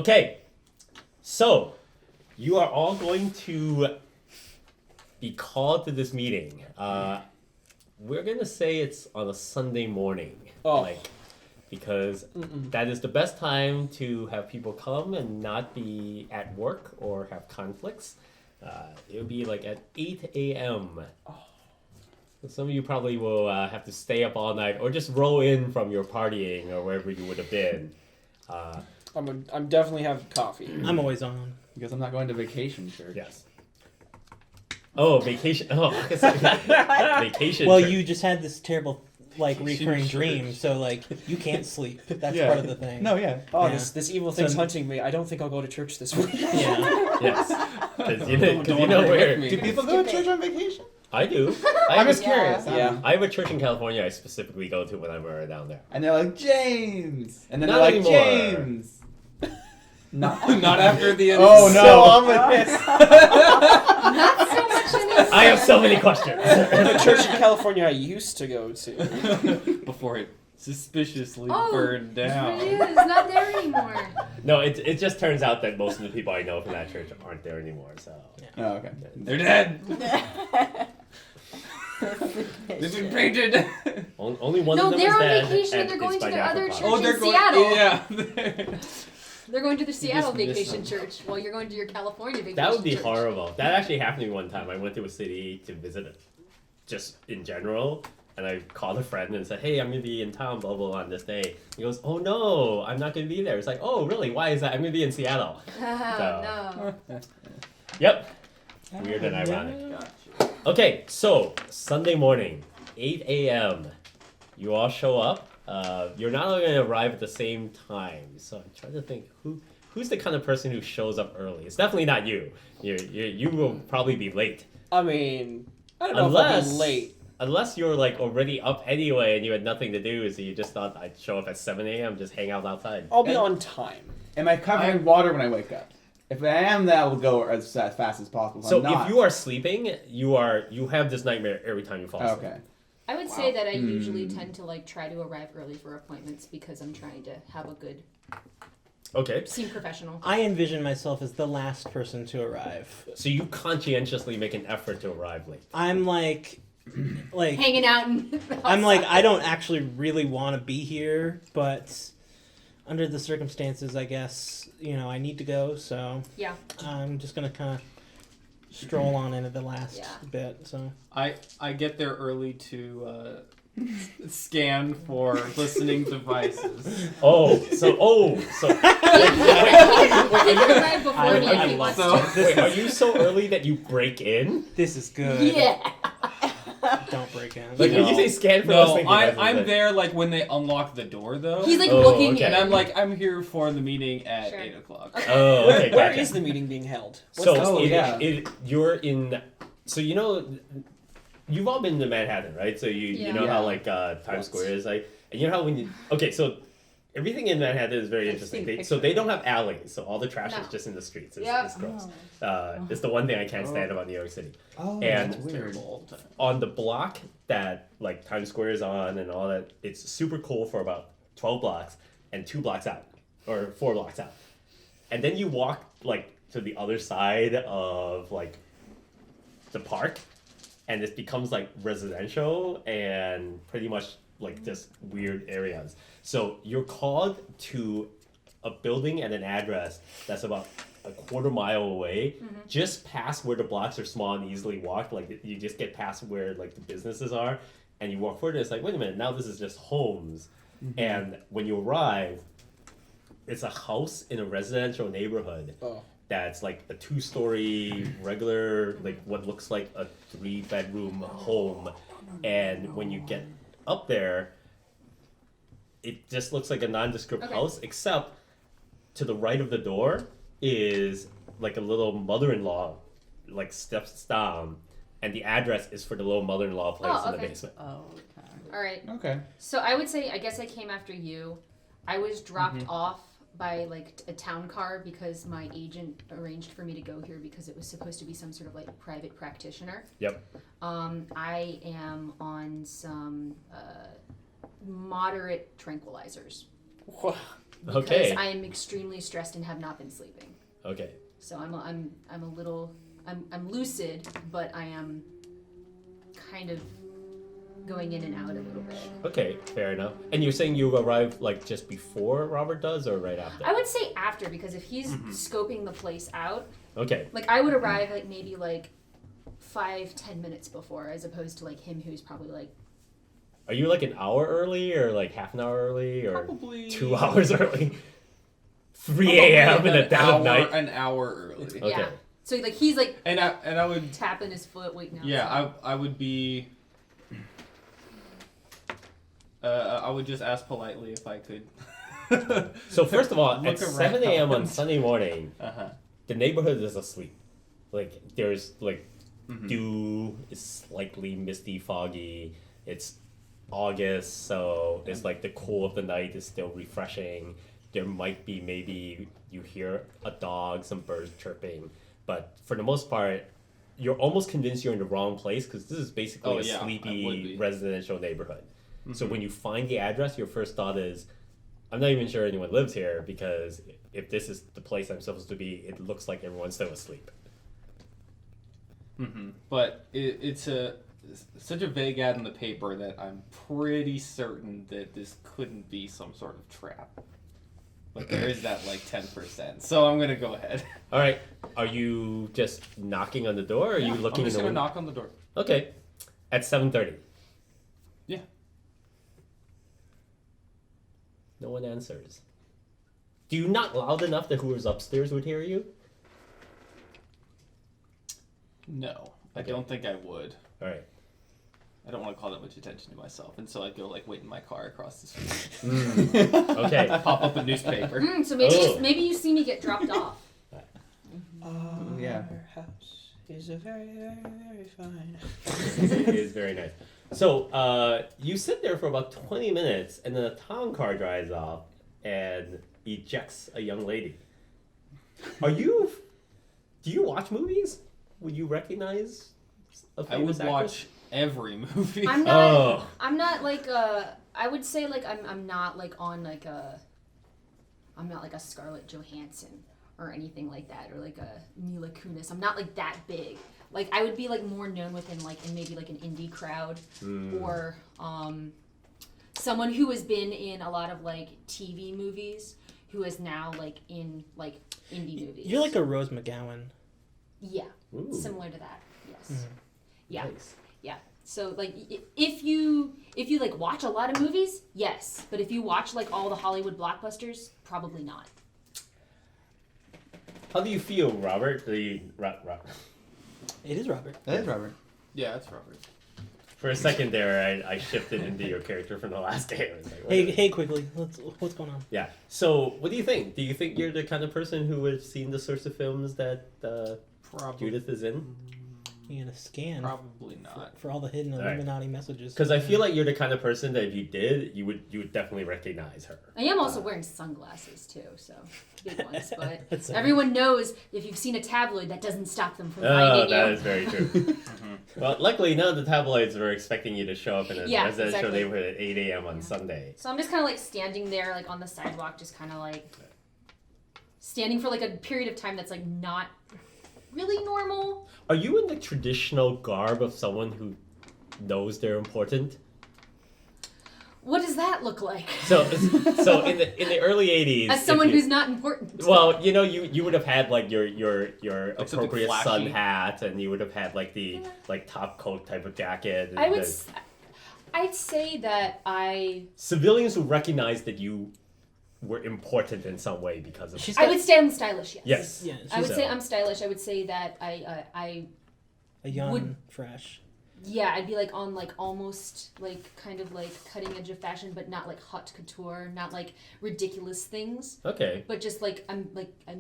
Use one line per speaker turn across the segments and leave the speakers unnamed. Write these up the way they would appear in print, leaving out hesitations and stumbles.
Okay, so you are all going to be called to this meeting. We're going to say it's on a Sunday morning. Because that is the best time to have people come and not be at work or have conflicts. It would be like at 8 a.m. Some of you probably will have to stay up all night or just roll in from your partying or wherever you would have been.
I'm definitely having coffee.
I'm always on.
Because I'm not going to vacation church.
Yes. Oh, vacation. Oh, vacation.
Well,
church.
you just had this terrible, recurring dream, so, you can't sleep. That's part of the thing.
No, yeah.
Oh,
Yeah.
this evil thing's hunting me. I don't think I'll go to church this week.
Yeah.
Yes. Because you know where.
Do people go to church on vacation?
I do.
I'm just curious.
Yeah.
I have a church in California I specifically go to whenever down there.
And they're like, James! And then
Not
they're like,
anymore.
James!
Not after the end.
Oh, no.
So-
ominous.
Not so much anymore.
I have so many questions.
The church in California I used to go to.
Before it suspiciously
Oh,
burned down.
It is not there anymore.
No, it just turns out that most of the people I know from that church aren't there anymore. So
Oh, okay.
They're dead. They've been painted.
only one
No,
of them
they're
is
on
dead,
vacation and
and
they're going
it's
to
by
the other
Napa
church.
Plaza.
in Seattle.
Yeah.
They're going to the Seattle
just missed
vacation
them.
church while you're going to your California vacation
That would be
church.
horrible. That actually happened to me one time. I went to a city to visit it, just in general, and I called a friend and said, "Hey, I'm gonna be in town, blah blah blah, on this day." He goes, "Oh no, I'm not gonna be there." It's like, "Oh really? Why is that? I'm gonna be in Seattle."
Oh, no.
Yep. Weird and ironic. Okay, so Sunday morning, 8 a.m. You all show up. You're not all going to arrive at the same time. So I'm trying to think who's the kind of person who shows up early. It's definitely not you. You will probably be late.
I mean, I don't know if I'll be late.
Unless you're already up anyway and you had nothing to do, so you just thought I'd show up at 7 a.m. just hang out outside.
I'll be on time.
Am I covering water when I wake up? If I am, that will go as fast as possible.
So
I'm not.
if you are sleeping, you have this nightmare every time you fall asleep.
Okay.
I would say that I usually tend to try to arrive early for appointments because I'm trying to have a good
Okay.
seem professional.
I envision myself as the last person to arrive.
So you conscientiously make an effort to arrive late.
I'm
Hanging out and
I don't actually really want to be here, but under the circumstances, I guess, I need to go, so
yeah.
I'm just going to kind of stroll on in at the last bit, so.
I get there early to scan for listening devices.
Right before me if he wants to.
Wait, are you so early that you break in?
This is good.
Yeah.
Don't break in.
Like when you say scan for
No,
listening devices,
I'm there when they unlock the door though.
He's
Oh,
looking
okay.
in.
and I'm here for the meeting at
Sure.
8 o'clock.
Oh, okay,
Where
gotcha.
is the meeting being held?
So
yeah.
you're in. So you've all been to Manhattan, right? So you know how Times Square is like, and you know how when you so everything in Manhattan is very interesting. They don't have alleys, so all the trash is just in the streets. It's gross. It's the one thing I can't stand about New York City.
Oh,
And
that's weird.
on the block that Times Square is on and all that, it's super cool for about 12 blocks and 2 blocks out or 4 blocks out, and then you walk to the other side of the park, and it becomes residential and pretty much just weird areas. So you're called to a building and an address that's about a quarter mile away, just past where the blocks are small and easily walked. You just get past where the businesses are, and you walk forward. And it's wait a minute, now this is just homes. And when you arrive, it's a house in a residential neighborhood.
Oh.
That's a 2-story regular, what looks like a 3-bedroom home. And when you get up there, it just looks like a nondescript house, except to the right of the door is a little mother-in-law steps down, and the address is for the little mother-in-law place in the basement.
All right.
Okay.
So I would say, I guess I came after you. I was dropped off by a town car because my agent arranged for me to go here because it was supposed to be some sort of private practitioner.
Yep.
I am on some moderate tranquilizers. because
Okay.
I am extremely stressed and have not been sleeping.
Okay.
So I'm a little I'm lucid, but I am kind of going in and out a little bit.
Okay, fair enough. And you're saying you arrive like just before Robert does, or right after?
I would say after, because if he's scoping the place out,
Okay.
like I would arrive like maybe like 5-10 minutes before, as opposed to like him who's probably like.
Are you like an hour early, or like half an hour early, or
Probably
2 hours early? 3
probably
a.m. in the dead of night.
An hour early.
Okay.
Yeah. So like he's like
And I would
tapping his foot, waiting out.
yeah I would be. I would just ask politely if I could.
So first of all,
Look
at 7 a.m. on
around.
Sunday morning,
Uh-huh.
the neighborhood is asleep. Like there's like
Mhm.
dew, is slightly misty, foggy. It's August, so it's like the cool of the night is still refreshing. There might be maybe you hear a dog, some birds chirping, but for the most part, you're almost convinced you're in the wrong place because this is basically
Oh,
a
yeah, I would
sleepy
be.
residential neighborhood. So when you find the address, your first thought is, I'm not even sure anyone lives here because if this is the place I'm supposed to be, it looks like everyone's still asleep.
But it's such a vague ad in the paper that I'm pretty certain that this couldn't be some sort of trap. But there is that like 10%. So I'm gonna go ahead.
All right, are you just knocking on the door, or are you
I'm
looking in
just
the
gonna
window?
knock on the door.
Okay, at 7:30.
Yeah.
No one answers. Do you knock loud enough that whoever's upstairs would hear you?
No, I
Okay.
don't think I would.
All right.
I don't want to call that much attention to myself, and so I go like wait in my car across the street.
Okay.
Pop up a newspaper.
So maybe
Oh.
maybe you see me get dropped off.
Yeah.
Our house is a very, very, very fine.
It is very nice. So you sit there for about 20 minutes, and then a town car drives off and ejects a young lady. Do you watch movies? Would you recognize a
I
famous
would
actress?
watch every movie.
I'm not.
Oh.
I'm not like a. I would say like I'm not like on like a. I'm not like a Scarlett Johansson or anything like that, or like a Mila Kunis. I'm not like that big. Like I would be like more known within like in maybe like an indie crowd or someone who has been in a lot of like TV movies who is now like in like indie movies.
You're like a Rose McGowan.
Yeah,
Ooh.
similar to that. Yes. Yeah.
Nice.
Yeah. So like if you like watch a lot of movies, yes. But if you watch like all the Hollywood blockbusters, probably not.
How do you feel, Robert? Robert.
It is Robert.
That is Robert.
Yeah, that's Robert.
For a second there, I shifted into your character from the last game. I was like,
Hey, Quigley, what's going on?
Yeah. So, what do you think? Do you think you're the kind of person who would have seen the sorts of films that
Probably.
Judith is in?
You gonna scan
Probably not.
for all the hidden
right.
Illuminati messages?
Because I feel like you're the kind of person that if you did, you would definitely recognize her.
I am also wearing sunglasses too, so big ones. But
That's
everyone knows if you've seen a tabloid, that doesn't stop them from
Oh,
finding
that
you.
is very true. Well, luckily, none of the tabloids were expecting you to show up in a
Yeah,
residential
exactly.
neighborhood at 8 a.m. on Sunday.
So I'm just kind of like standing there, like on the sidewalk, just kind of like standing for like a period of time that's like not really normal.
Are you in the traditional garb of someone who knows they're important?
What does that look like?
So in the early 80s,
As someone
if you-
who's not important.
well, you would have had like your
Like something
appropriate sun
flashy.
hat, and you would have had like the like top coat type of jacket. And
I'd say that
civilians would recognize that you were important in some way because of.
She's
I would say I'm stylish. Yes.
Yes.
Yeah,
I would
she's
say I'm stylish. I would say that I
a young
would-
fresh.
yeah, I'd be like on like almost like kind of like cutting edge of fashion, but not like haute couture, not like ridiculous things,
Okay.
but just like I'm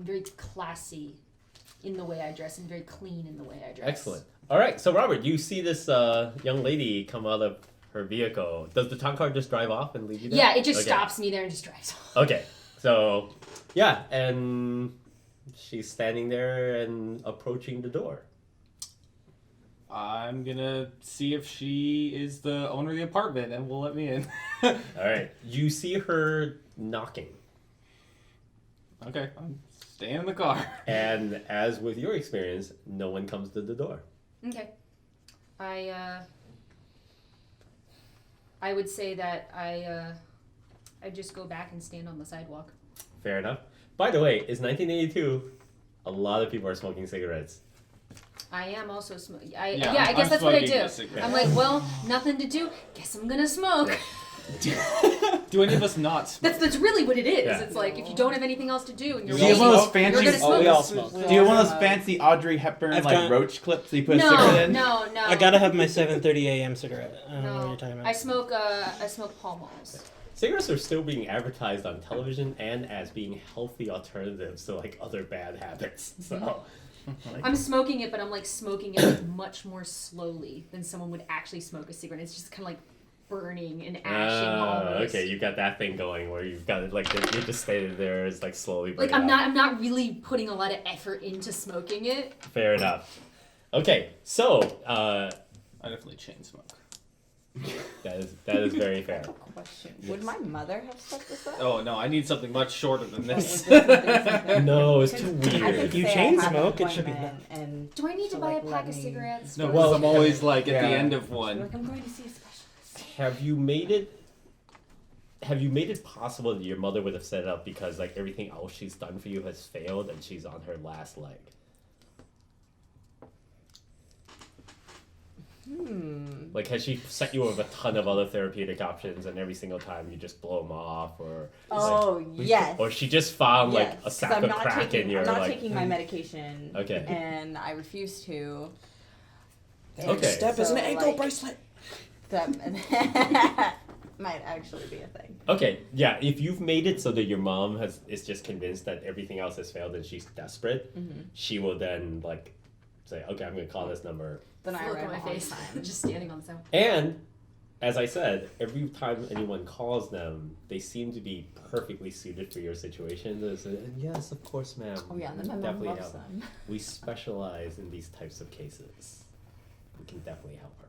very classy in the way I dress and very clean in the way I dress.
Excellent. All right. So Robert, you see this young lady come out of her vehicle. Does the town car just drive off and leave you there?
Yeah, it just
Okay.
stops me there and just drives off.
Okay. So yeah, and she's standing there and approaching the door.
I'm gonna see if she is the owner of the apartment and will let me in.
All right. You see her knocking.
Okay, I'm staying in the car.
And as with your experience, no one comes to the door.
Okay. I would say that I just go back and stand on the sidewalk.
Fair enough. By the way, it's 1982. A lot of people are smoking cigarettes.
I am also smoking.
Yeah,
I guess
I'm
that's what I
smoking
do.
a cigarette.
I'm like, well, nothing to do. Guess I'm gonna smoke.
Do any of us not smoke?
That's really what it is.
Yeah.
It's like if you don't have anything else to do and you're
Do you have one of those
waiting, you're
fancy?
gonna smoke.
we all smoke.
Do you have one of those fancy Audrey Hepburn
I've
like
got-
roach clips that you put a cigarette in?
No.
I gotta have my 7:30 a.m. cigarette. I don't know what you're talking about.
I smoke Pall Malls.
Cigarettes are still being advertised on television and as being healthy alternatives to like other bad habits. So, like,
I'm smoking it, but I'm like smoking it like much more slowly than someone would actually smoke a cigarette. It's just kind of like burning and ashing almost.
okay, you've got that thing going where you've got it like you're just standing there, it's like slowly.
Like
burning out.
I'm not really putting a lot of effort into smoking it.
Fair enough. Okay, so
I definitely chain smoke.
that is very fair.
Question. Would my mother have set this up?
Oh no, I need something much shorter than this.
No, it's too
I could
weird.
If you
say I
chain
have an
smoke, it should be
appointment And
Do I need to
So,
buy
like,
a pack
let
of
me-
cigarettes?
No,
Or-
because I'm always like at the
Yeah.
end of
You're
one.
like, I'm going to see a specialist.
Have you made it possible that your mother would have set it up because like everything else she's done for you has failed and she's on her last leg? Like, has she set you up with a ton of other therapeutic options and every single time you just blow them off, or
Oh, yes.
or she just found like
Yes,
a
'cause
sack
I'm
of
not
crack
taking,
in your
I'm not
like?
taking my medication.
Okay.
And I refuse to.
Okay.
Step is an
So,
ankle
like-
bracelet.
That might actually be a thing.
Okay, yeah. If you've made it so that your mom is just convinced that everything else has failed and she's desperate, she will then like say, "Okay, I'm going to call this number."
Then I
Look
arrive
at my
on
face.
time.
Just standing on the sidewalk.
And as I said, every time anyone calls them, they seem to be perfectly suited for your situation. They say, "Yes, of course, ma'am.
Oh yeah, and then my mom
Definitely
loves
help.
them.
We specialize in these types of cases. We can definitely help her."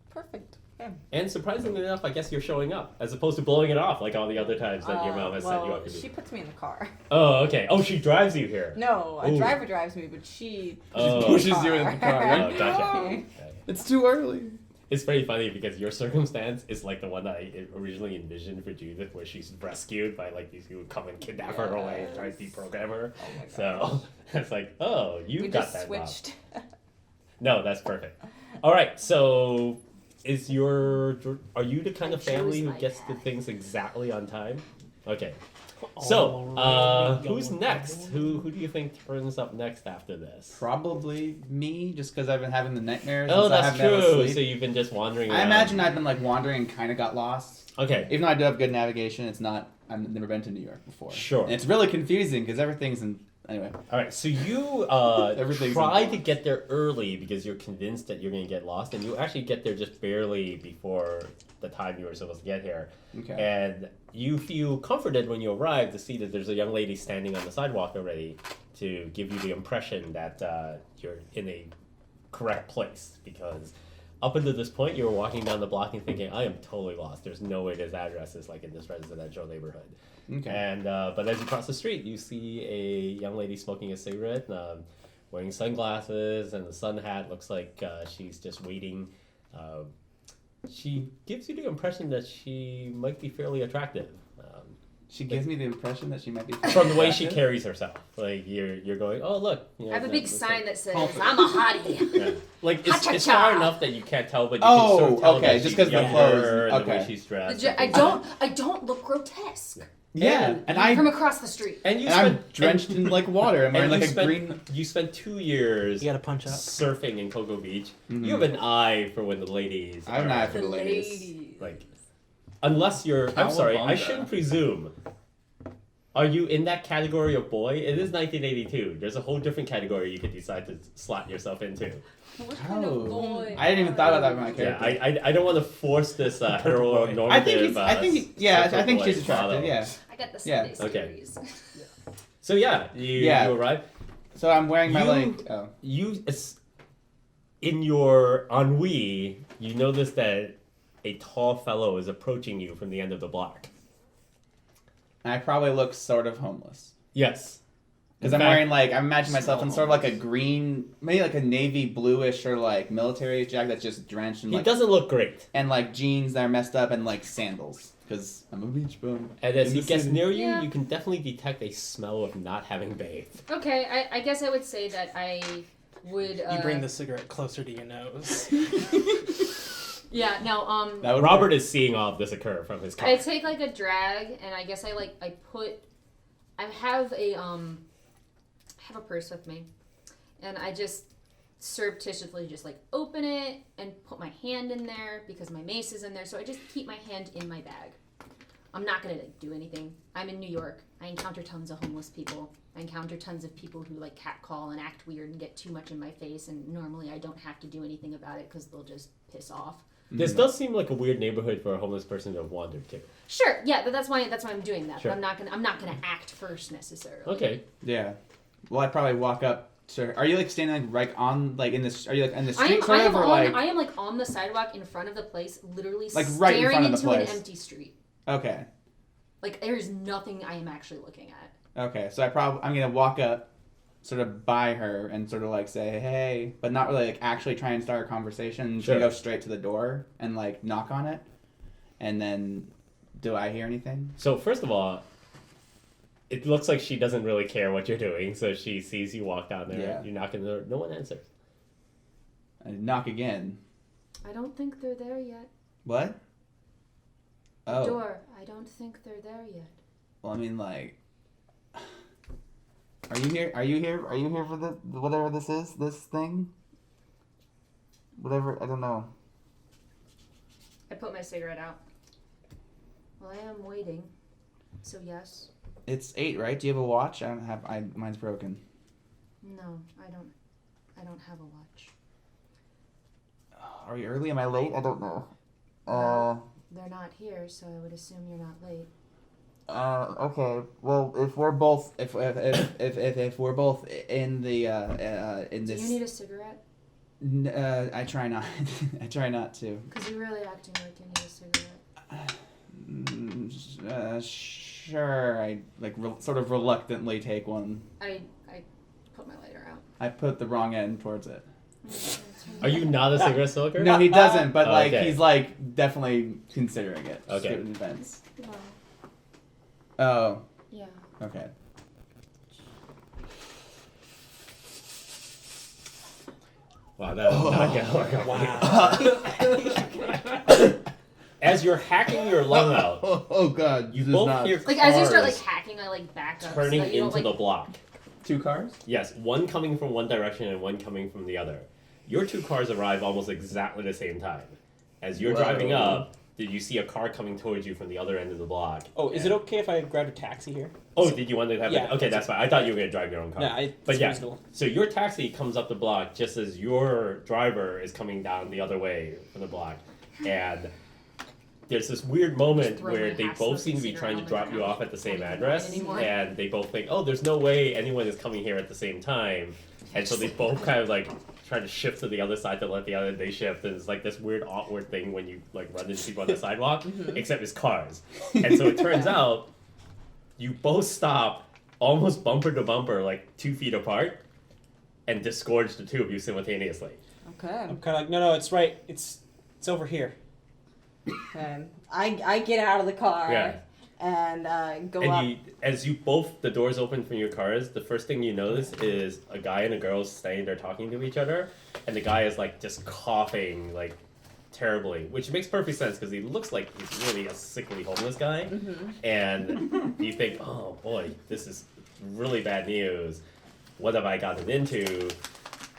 Perfect. Okay.
And surprisingly enough, I guess you're showing up as opposed to blowing it off like all the other times that your mom has set you up to do.
She puts me in the car.
Oh, okay. Oh, she drives you here.
No, a
Ooh.
driver drives me, but she
Oh.
Pushes you in the car.
Oh, gotcha.
Okay.
Okay.
It's too early.
It's very funny because your circumstance is like the one that I originally envisioned for Judith, where she's rescued by like these people who come and kidnap her away and try to deprogram her.
Oh my
So it's like, oh, you
We
got
just
that. Bob.
switched.
No, that's perfect. All right, so are you the kind of
I chose
family who
my
gets the
path.
things exactly on time? Okay. So, who's next? Who do you think turns up next after this?
Probably me, just because I've been having the nightmares.
Oh,
since I
that's
haven't been able to
true.
sleep.
So you've been just wandering
I
around.
imagine I've been like wandering and kind of got lost.
Okay.
Even though I do have good navigation, it's not. I've never been to New York before.
Sure.
And it's really confusing because everything's in. Anyway.
All right. So you
Everything's
try to
involved.
get there early because you're convinced that you're going to get lost, and you actually get there just barely before the time you were supposed to get here.
Okay.
And you feel comforted when you arrive to see that there's a young lady standing on the sidewalk already to give you the impression that you're in a correct place, because up until this point you were walking down the block and thinking, I am totally lost. There's no way this address is like in this residential neighborhood.
Okay.
And but as you cross the street, you see a young lady smoking a cigarette, wearing sunglasses and a sun hat. Looks like she's just waiting. She gives you the impression that she might be fairly attractive.
She gives me the impression that she might be
From the way she
attractive.
carries herself, like you're going, oh look. You know,
I have a big
looks
sign
like,
that says,
Confident.
"I'm a hottie."
yeah. Like it's
Ha-cha-cha.
far enough that you can't tell, but you
Oh,
can sort of tell
okay,
that
just
she's
'cause of the
younger
clothes.
and the way
Okay.
she's dressed.
I don't look grotesque.
Yeah, and
From
I
across the street.
And you
and
spent
I'm drenched in like water. I'm wearing
and
like
you
a
spent,
green.
You spent 2 years
You gotta punch up.
surfing in Cocoa Beach.
Mhm.
You have an eye for when the ladies.
I have an
are,
eye for the ladies.
Like, unless you're. I'm sorry, I shouldn't presume. Are you in that category of boy? It is 1982. There's a whole different category you could decide to slot yourself into.
What kind of
Oh.
boy?
I didn't even thought about that with my
Yeah,
character.
I don't want to force this heteronormative.
I think he's. I think. Yeah, I think
surfer
she's
boy
attractive.
model.
Yeah.
I got the
Yeah.
Sunday
Okay.
series.
So yeah, you arrive.
So I'm wearing my
You-
like. Oh.
In your ennui, you notice that a tall fellow is approaching you from the end of the block.
and I probably look sort of homeless.
Yes.
Because
In
I'm
fact-
wearing like, I imagine myself in sort of like a green, maybe like a navy bluish or like military jacket that's just drenched in
He
like,
doesn't look great.
and like jeans that are messed up and like sandals. Because I'm a beach bum.
And as
In
he
the
gets
city.
near you,
Yeah.
you can definitely detect a smell of not having bathed.
Okay, I guess I would say that I would.
You bring the cigarette closer to your nose.
Yeah. No.
That would
Robert
work.
is seeing all of this occur from his car.
I take like a drag, and I guess I have a purse with me, and I just surreptitiously just like open it and put my hand in there because my mace is in there. So I just keep my hand in my bag. I'm not gonna like, do anything. I'm in New York. I encounter tons of homeless people. I encounter tons of people who like catcall and act weird and get too much in my face. And normally I don't have to do anything about it because they'll just piss off.
This does seem like a weird neighborhood for a homeless person to wander to.
Sure, yeah, but that's why I'm doing that.
Sure.
But I'm not gonna act first necessarily.
Okay.
Yeah. Well, I'd probably walk up to. Are you like standing like on like in this? Are you like in the street sort of or like?
I am like on the sidewalk in front of the place, literally
Like, right in
staring
front of the
into an
place.
empty street.
Okay.
Like there's nothing I am actually looking at.
Okay. So I'm gonna walk up, sort of by her and sort of like say hey, but not really like actually try and start a conversation.
Sure.
She go straight to the door and like knock on it, and then do I hear anything?
So first of all, it looks like she doesn't really care what you're doing. So she sees you walk down there.
Yeah.
You knock on the door. No one answers.
I knock again.
I don't think they're there yet.
What? Oh.
Door. I don't think they're there yet.
Well, I mean, like, are you here? Are you here? Are you here for the whatever this is? This thing? Whatever. I don't know.
I put my cigarette out. Well, I am waiting. So yes.
It's 8, right? Do you have a watch? I don't have. Mine's broken.
No, I don't. I don't have a watch.
Are we early? Am I late? I don't know.
They're not here, so I would assume you're not late.
Okay. Well, if we're both, if we're both in the in
Do
this,
you need a cigarette?
I try not. I try not to.
Because you're really acting like you need a cigarette.
Sure. I like sort of reluctantly take one.
I put my lighter out.
I put the wrong end towards it.
Are you not a cigarette smoker?
No, he doesn't. But like
Okay.
he's like definitely considering it. Just
Okay.
give it an advance.
Wow.
Oh.
Yeah.
Okay.
Wow, that is not gonna work out.
Wow.
As you're hacking your lung out,
Oh God.
you both hear
Like as you start like
cars
hacking, I like back up.
turning
so that you
into
don't,
the
like,
block.
2 cars.
Yes, one coming from one direction and one coming from the other. Your 2 cars arrive almost exactly the same time. As you're
Whoa.
driving up, did you see a car coming towards you from the other end of the block?
Oh, is it okay if I grab a taxi here?
Oh, did you want to have
Yeah,
it? Okay, that's
that's
fine. I thought you were going to drive your own car.
Yeah,
But
it's
yeah,
reasonable.
so your taxi comes up the block just as your driver is coming down the other way from the block. And there's this weird moment
throw
where
my
they
half
both
smoking
seem to be
cigarette
trying
on
to
the
drop you
ground.
off at the same
Can't even
address,
ride anymore.
and they both think, oh, there's no way anyone is coming here at the same time. And so they both kind of like try to shift to the other side to let the other they shift, and it's like this weird awkward thing when you like run into people on the sidewalk, except it's cars. And so it turns out you both stop almost bumper to bumper, like 2 feet apart, and disgorge the 2 of you simultaneously.
Okay.
I'm kind of like, no, it's right. It's over here.
Okay. I get out of the car
Yeah.
and go
And
up.
as you both, the doors open from your cars, the first thing you notice is a guy and a girl standing there talking to each other, and the guy is like just coughing like terribly, which makes perfect sense because he looks like he's really a sickly homeless guy, and you think, oh boy, this is really bad news. What have I gotten into?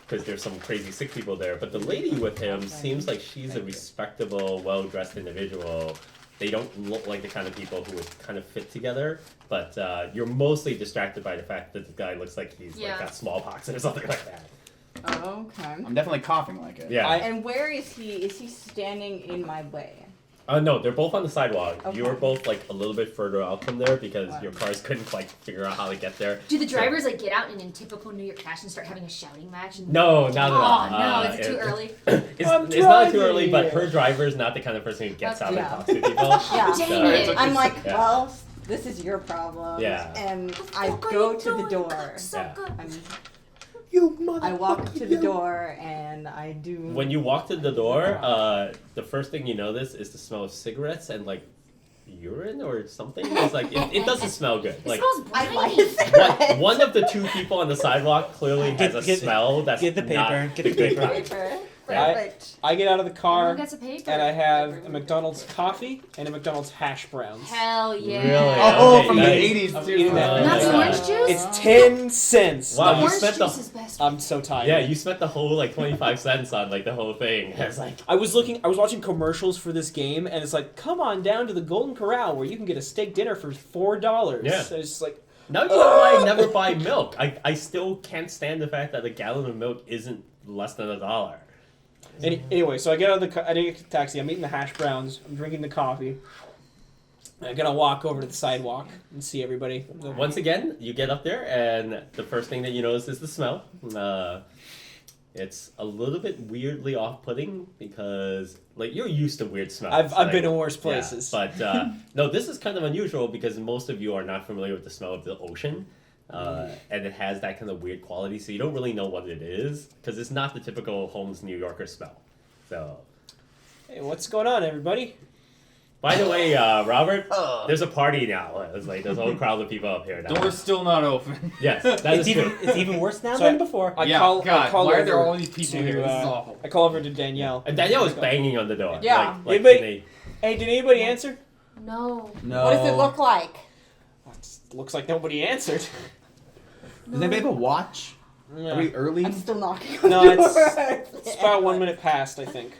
Because there's some crazy sick people there. But the lady with him seems like she's a respectable, well-dressed individual. They don't look like the kind of people who would kind of fit together, but you're mostly distracted by the fact that the guy looks like he's
Yeah.
like got smallpox or something like that.
Okay.
I'm definitely coughing like it.
Yeah.
And where is he? Is he standing in my way?
No, they're both on the sidewalk.
Okay.
You're both like a little bit further out from there because
Wow.
your cars couldn't like figure out how to get there.
Do the
So-
drivers like get out and in typical New York fashion start having a shouting match? And...
No, not at all.
Oh no, is it too early?
It's
I'm
not too early, but
driving.
her driver's not the kind of person who gets out and
Yeah.
talks to people.
Yeah.
Dang it.
I'm like,
Yeah.
well, this is your problem.
Yeah.
And
What the
I
fuck are
go
you
to the
doing,
door.
cocksucker?
You mother.
I walk to the door and I do.
When you walk to the door, the first thing you notice is the smell of cigarettes and like urine or something. It's like it doesn't smell good.
It
Like
smells
I
briny.
light a cigarette.
one of the two people on the sidewalk clearly has a smell that's
get the paper,
not
get
the
the
good
paper.
kind.
Paper.
I-
Perfect.
I get out of the car
Who gets a paper?
and I have a McDonald's coffee and a McDonald's hash browns.
Hell yeah.
Really?
Oh,
Okay,
from the
nice.
80s
I'm
too.
eating that.
Not the
Oh,
orange juice?
It's 10 cents.
Wow, you
Orange
spent
juice
the
is best.
I'm so tired.
yeah, you spent the whole like 25 cents on like the whole thing. It's like
I was watching commercials for this game, and it's like, come on down to the Golden Corral where you can get a steak dinner for $4.
Yeah.
So it's just like,
now you know why I never buy milk. I still can't stand the fact that a gallon of milk isn't less than $1.
anyway, so I get out of the I didn't get to the taxi. I'm eating the hash browns. I'm drinking the coffee. I'm gonna walk over to the sidewalk and see everybody.
Once again, you get up there, and the first thing that you notice is the smell. It's a little bit weirdly off-putting because, like, you're used to weird smells.
I've been in worse places.
Yeah, but no, this is kind of unusual because most of you are not familiar with the smell of the ocean, and it has that kind of weird quality. So you don't really know what it is because it's not the typical Holmes, New Yorker smell. So,
Hey, what's going on, everybody?
by the way, Robert, there's a party now. It's like there's a whole crowd of people up here now.
Door's still not open.
Yes, that is true.
It's even worse now
So
than before.
I
yeah,
call
why are there
over
all these people
to,
here? This is awful.
I call over to Danielle.
And Danielle is banging on the door.
Yeah.
Like
Anybody-
in a-
Hey, did anybody answer?
No.
No.
What does it look like?
Looks like nobody answered.
Does anybody have a watch? Are we early?
I'm still knocking on
No,
the
it's-
door.
It's about 1 minute past, I think.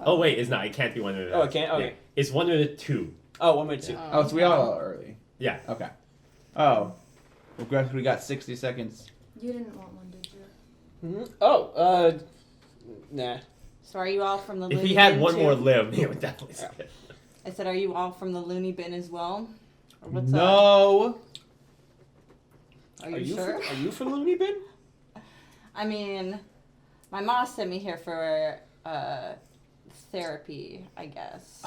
Oh wait, it's not. It can't be 1 minute.
Oh, it can't? Okay.
Yeah. It's 1 minute 2.
Oh, 1 minute 2.
Oh, so we all are early.
Yeah.
Okay. Oh. We got 60 seconds.
You didn't want one, did you?
Mhm. Oh, nah.
So are you all from the
If
loony
he had
bin
one
too?
more limb, he would definitely say it.
I said, are you all from the loony bin as well? Or what's up?
No.
Are you sure?
Are you from Looney Bin?
I mean, my mom sent me here for therapy, I guess.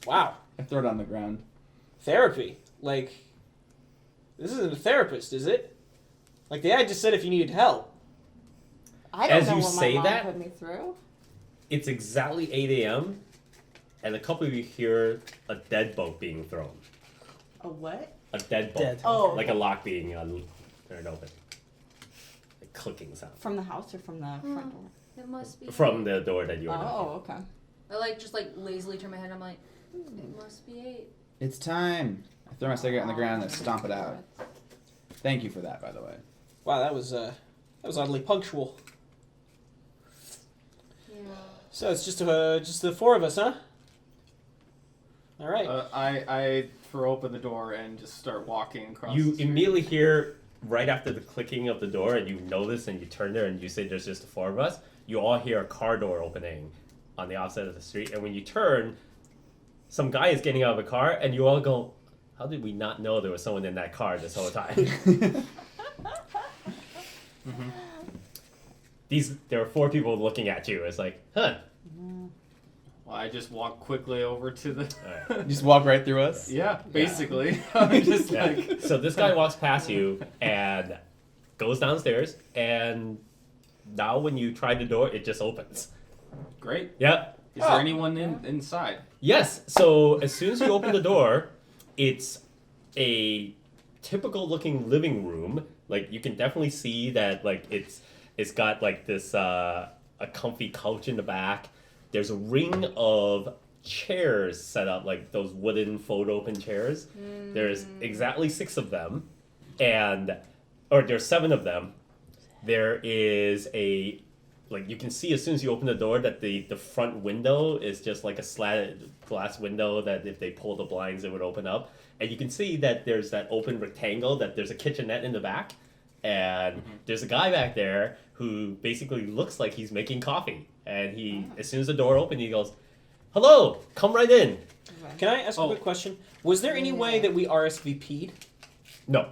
Wow.
I throw it on the ground.
Therapy. Like, this isn't a therapist, is it? Like, the ad just said if you needed help.
I don't
As
know
you
what
say
my mom
that-
put me through.
It's exactly 8 a.m. and a couple of you hear a deadbolt being thrown.
A what?
A deadbolt.
Dead.
Oh.
Like a lock being turned open. A clicking sound.
From the house or from the front door?
It must be.
From the door that you are knocking.
Oh, okay.
I like just like lazily turn my head. I'm like, it must be 8.
It's time. I throw my cigarette on the ground and stomp it out. Thank you for that, by the way.
Wow, that was oddly punctual.
Yeah.
So it's just the 4 of us, huh? All right.
I throw open the door and just start walking across.
You
the street.
immediately hear right after the clicking of the door, and you notice, and you turn there, and you say there's just the 4 of us. You all hear a car door opening on the opposite of the street, and when you turn, some guy is getting out of a car, and you all go, "How did we not know there was someone in that car this whole time?" There are 4 people looking at you. It's like, huh?
Well, I just walk quickly over to the.
All right.
Just walk right through us?
Yeah, basically. I'm just
Yeah.
like.
So this guy walks past you and goes downstairs, and now when you try the door, it just opens.
Great.
Yep.
Is there anyone inside?
Yes. So as soon as you open the door, it's a typical looking living room. Like you can definitely see that like it's got like this a comfy couch in the back. There's a ring of chairs set up, like those wooden fold open chairs. There's exactly 6 of them, or there's 7 of them. There is like you can see as soon as you open the door that the front window is just like a slatted glass window that if they pull the blinds it would open up, and you can see that there's that open rectangle that there's a kitchenette in the back, and there's a guy back there who basically looks like he's making coffee, and he as soon as the door opened he goes, "Hello, come right in."
Can I ask a quick question? Was there any way that we RSVP'd?
No,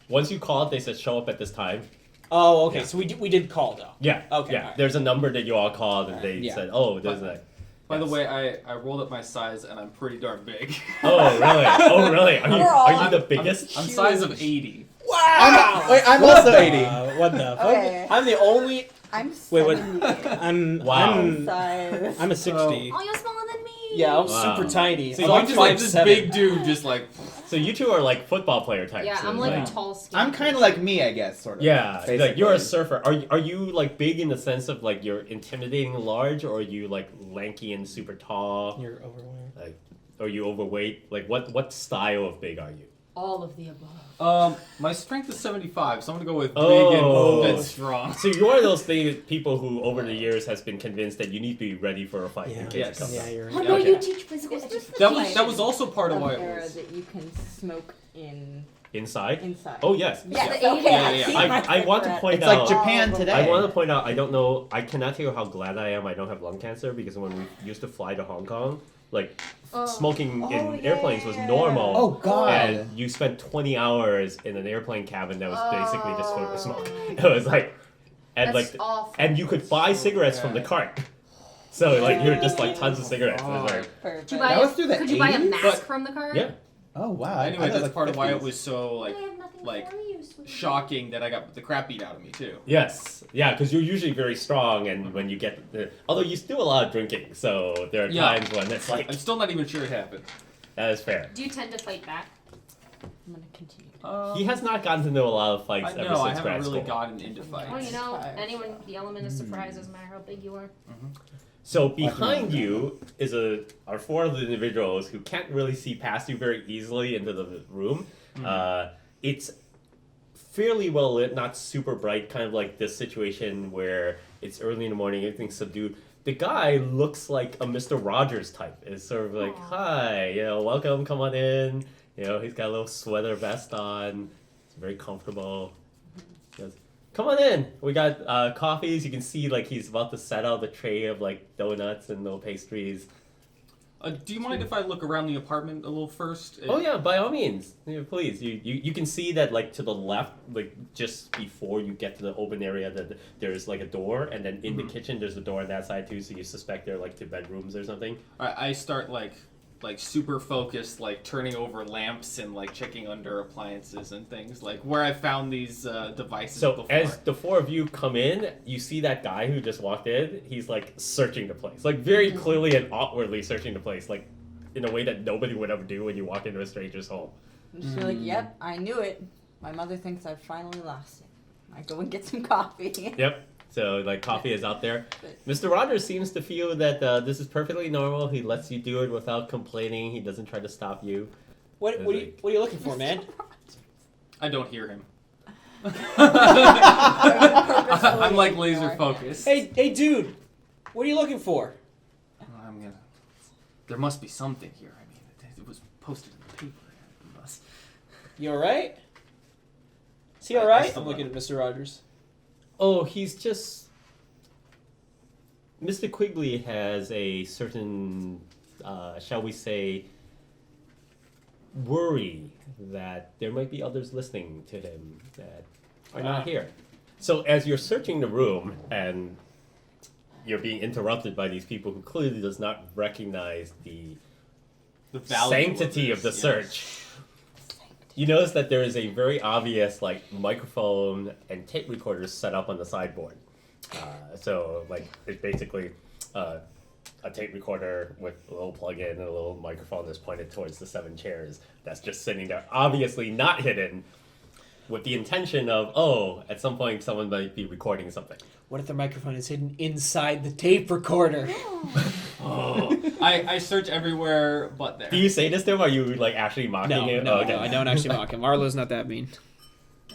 once you called they said show up at this time.
Oh, okay.
Yeah.
So we did call though.
Yeah.
Okay,
Yeah.
alright.
There's a number that you all called, and they
Yeah.
said, "Oh, there's that."
By the
Yes.
way, I rolled up my size and I'm pretty darn big.
Oh really? Oh really? Are you the biggest?
I'm size of 80.
I'm also 80.
What the fuck?
Okay.
I'm the only.
I'm
Wait, what?
70
I'm
Wow.
size.
I'm a 60.
Oh, you're smaller than me.
Yeah, I'm
Wow.
super tiny.
See,
I'm
So I'm
like
just like this
5'7".
big dude, just like.
So you two are like football player types.
Yeah, I'm
It's
like tall, skinny.
I'm kind of like me, I guess, sort of.
yeah, like
basically.
you're a surfer. Are you like big in the sense of like you're intimidating large, or are you like lanky and super tall?
You're overweight.
Like, are you overweight? Like what style of big are you?
All of the above.
My strength is 75, so I'm gonna go with big
Oh.
and strong.
So you're one of those people who over the years has been convinced that you need to be ready for a fight in
Yeah.
case
Yes.
it comes
Yeah,
up.
you're
Oh
right.
no,
Okay.
you teach physical education.
That was also part of why it
era
was.
that you can smoke in
Inside?
inside.
Oh yes.
Yes,
Yeah.
okay.
Yeah,
I
yeah.
see
I
my
want to
cigarette.
point
It's
out.
like Japan today.
I want to point out. I don't know. I cannot tell you how glad I am. I don't have lung cancer because when we used to fly to Hong Kong, like smoking
Oh,
in
yeah,
airplanes was
yeah, yeah.
normal.
Oh, God.
And you spent 20 hours in an airplane cabin that was basically just filled with smoke. It was like, and
That's
like,
awful.
and you could buy cigarettes from the cart. So like you're just like tons of cigarettes. It was like,
Perfect.
Could you buy,
That was through the
could you buy a
80s?
mask
But-
from the car?
yeah.
Oh, wow. I
Anyway,
thought it
that's
was
part of why it
50s.
was so
I have nothing
like
for you, sweetie.
shocking that I got the crap beat out of me too.
Yes, yeah, because you're usually very strong, and when you get the, although you do a lot of drinking, so there are
Yeah.
times when it's like
I'm still not even sure it happened.
that is fair.
Do you tend to fight back?
I'm gonna continue.
He has not gotten to know a lot of fights
I
ever
know I
since
haven't
grad
really
school.
gotten into fights.
Well, you know,
Tired.
anyone, the element of surprise doesn't matter how big you are.
So behind you is are four of the individuals who can't really see past you very easily into the room. It's fairly well lit, not super bright, kind of like this situation where it's early in the morning, everything's subdued. The guy looks like a Mr. Rogers type. It's sort of like, hi, welcome, come on in. He's got a little sweater vest on. It's very comfortable. He goes, come on in. We got coffees. You can see like he's about to set out the tray of like donuts and little pastries.
Do you mind if I look around the apartment a little first?
Oh yeah, by all means. Yeah, please. You can see that like to the left, like just before you get to the open area, that there's like a door, and then in the kitchen there's a door on that side too. So you suspect they're like two bedrooms or something.
I start like super focused, like turning over lamps and like checking under appliances and things, like where I found these devices
So
before.
as the four of you come in, you see that guy who just walked in. He's like searching the place, like very clearly and outwardly searching the place, like in a way that nobody would ever do when you walk into a stranger's home.
I'm just like, yep, I knew it. My mother thinks I've finally lost it. I go and get some coffee.
Yep. So like coffee is out there. Mr. Rogers seems to feel that this is perfectly normal. He lets you do it without complaining. He doesn't try to stop you.
What are you looking for, man?
I don't hear him.
Purposefully
I'm like
ignore
laser
him.
focused.
Hey, dude, what are you looking for?
I'm gonna. There must be something here. I mean, it was posted in the paper. It must.
You all right? Is he all
I
right?
still
I'm looking at Mr. Rogers.
Oh, he's just... Mr. Quigley has a certain, shall we say, worry that there might be others listening to him that are not here. So as you're searching the room and you're being interrupted by these people who clearly does not recognize the
value
sanctity of the
this,
search, you notice that there is a very obvious like microphone and tape recorder set up on the sideboard. So like it's basically a tape recorder with a little plug-in and a little microphone that's pointed towards the 7 chairs that's just sitting there, obviously not hidden, with the intention of, at some point someone might be recording something.
What if the microphone is hidden inside the tape recorder?
I search everywhere but there.
Do you say this to him? Or are you like actually mocking him?
No,
Oh, okay.
I don't actually mock him. Arlo's not that mean.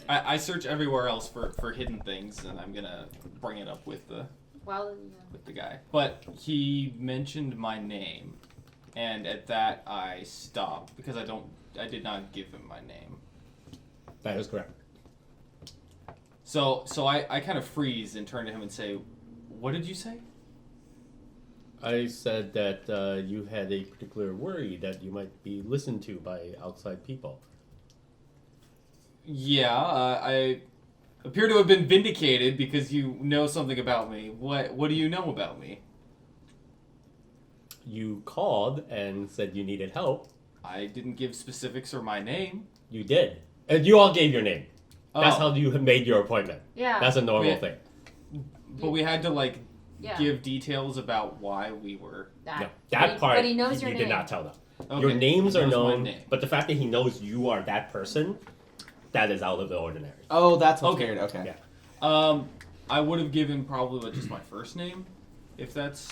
I search everywhere else for hidden things, and I'm gonna bring it up with the guy. But he mentioned my name, and at that I stopped because I did not give him my name.
That is correct.
So I kind of freeze and turn to him and say, "What did you say?"
I said that you had a particular worry that you might be listened to by outside people.
Yeah, I appear to have been vindicated because you know something about me. What do you know about me?
You called and said you needed help.
I didn't give specifics or my name.
You did. And you all gave your name. That's
Oh.
how you made your appointment.
Yeah.
That's a normal
Wait.
thing.
But we had to like
Yeah.
give details about why we were.
that.
No, that part
But he knows your
you
name.
did not tell them.
Okay,
Your names
he
are
knows my
known,
name.
but the fact that he knows you are that person, that is out of the ordinary.
Oh, that's what's
Okay.
weird. Okay.
Yeah.
I would have given probably just my first name, if that's.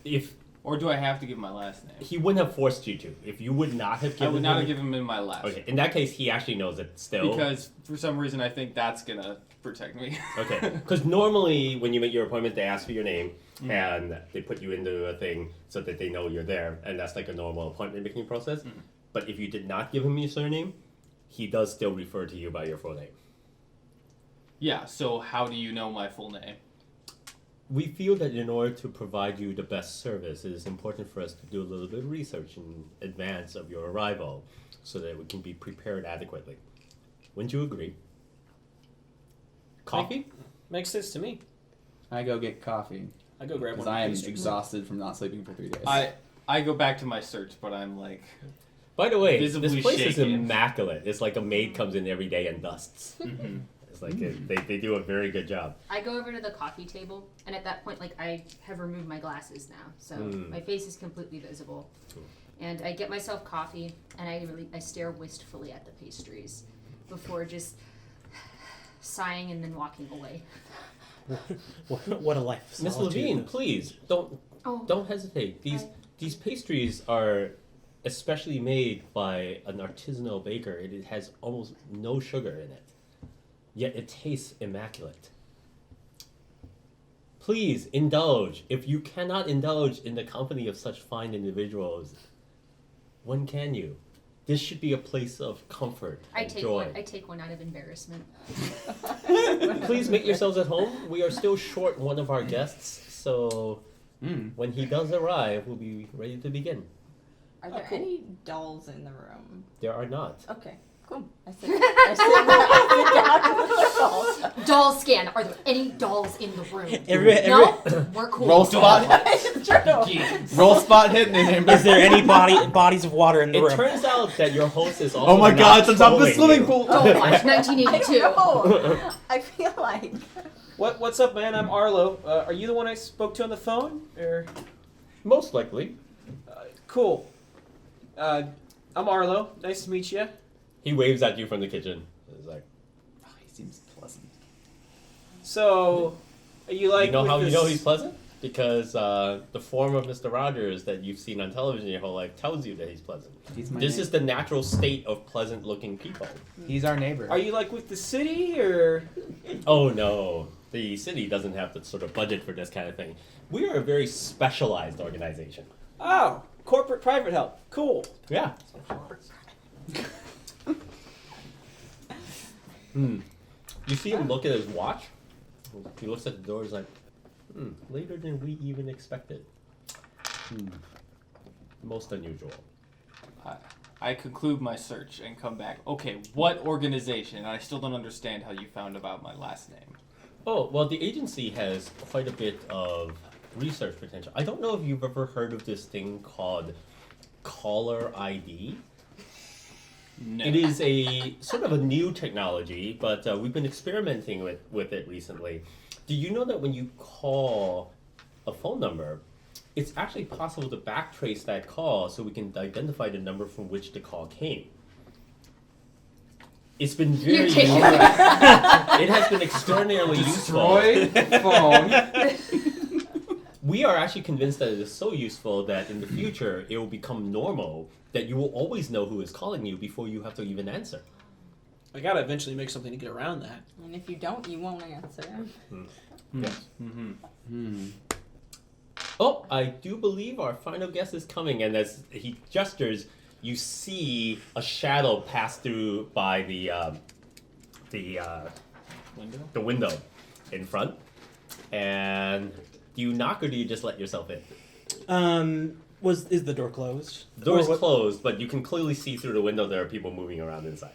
If
Or do I have to give my last name?
he wouldn't have forced you to, if you would not have
I
given
would not
him,
have given him my last.
Okay, in that case, he actually knows it still.
Because for some reason I think that's gonna protect me.
Okay, because normally when you make your appointment, they ask for your name and they put you into a thing so that they know you're there, and that's like a normal appointment making process. But if you did not give him your surname, he does still refer to you by your full name.
Yeah. So how do you know my full name?
We feel that in order to provide you the best service, it is important for us to do a little bit of research in advance of your arrival so that we can be prepared adequately. Wouldn't you agree? Coffee?
Makes sense to me.
I go get coffee
I go grab
because
one.
I am
of these.
exhausted from not sleeping for 3 days.
I go back to my search, but I'm like,
By the way,
Visibly
this place is
shaken.
immaculate. It's like a maid comes in every day and dusts. It's like they do a very good job.
I go over to the coffee table, and at that point, like, I have removed my glasses now, so my face is completely visible. And I get myself coffee, and I stare wistfully at the pastries before just sighing and then walking away.
What a life. of
Miss
solitude.
Levine, please don't hesitate. These pastries are especially made by an artisanal baker. It has almost no sugar in it, yet it tastes immaculate. Please indulge. If you cannot indulge in the company of such fine individuals, when can you? This should be a place of comfort
I
and
take
joy.
one. I take one out of embarrassment.
Please make yourselves at home. We are still short one of our guests, so when he does arrive, we'll be ready to begin.
Are there any dolls in the room?
There are not.
Okay, cool. I sit down with the dolls.
Doll scan. Are there any dolls in the room?
Every-
No, we're cool.
Roll spot.
It's true.
Roll spot hidden in him.
Is there any bodies of water in the
It
room?
turns out that your host is also
Oh my
not
god, it's on top of the
trolling
swimming
you.
pool.
Don't watch 1982.
No, I feel like.
What's up, man? I'm Arlo. Are you the one I spoke to on the phone? Or
Most likely.
cool. I'm Arlo. Nice to meet you.
He waves at you from the kitchen. It's like,
Oh, he seems pleasant.
So, are you like?
you know
with
how you
this-
know he's pleasant? Because the form of Mr. Rogers that you've seen on television your whole life tells you that he's pleasant.
He's my
This
neighbor.
is the natural state of pleasant-looking people.
He's our neighbor.
Are you like with the city or?
Oh no, the city doesn't have the sort of budget for this kind of thing. We are a very specialized organization.
Oh, corporate private help. Cool.
Yeah. You see him look at his watch. He looks at the door. He's like, later than we even expected. Most unusual.
I conclude my search and come back. Okay, what organization? I still don't understand how you found about my last name.
Oh, well, the agency has quite a bit of research potential. I don't know if you've ever heard of this thing called caller ID.
No.
It is a sort of a new technology, but we've been experimenting with it recently. Do you know that when you call a phone number, it's actually possible to backtrace that call so we can identify the number from which the call came? It's been very
You're
useful.
kidding.
It has been extraordinarily useful.
Destroy phone.
We are actually convinced that it is so useful that in the future it will become normal that you will always know who is calling you before you have to even answer.
I gotta eventually make something to get around that.
And if you don't, you won't answer.
Yes.
Mm-hmm.
Oh, I do believe our final guest is coming, and as he gestures, you see a shadow pass through by the window in front. And do you knock or do you just let yourself in?
Is the door closed?
The door is
Or what-
closed, but you can clearly see through the window there are people moving around inside.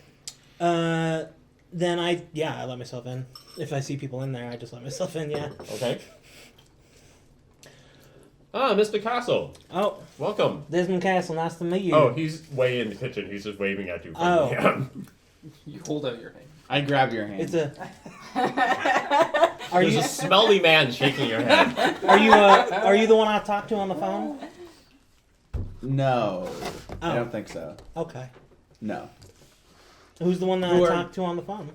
Then I let myself in. If I see people in there, I just let myself in. Yeah.
Okay. Ah, Mr. Castle.
Oh,
Welcome.
Desmond Castle, nice to meet you.
Oh, he's way in the kitchen. He's just waving at you.
Oh.
You hold out your hand.
I grab your hand.
It's a. Are
There's
you
a smelly man shaking your hand.
are you the one I talked to on the phone?
No, I
Oh.
don't think so.
Okay.
No,
Who's the one that
Who
I
are-
talked to on the phone?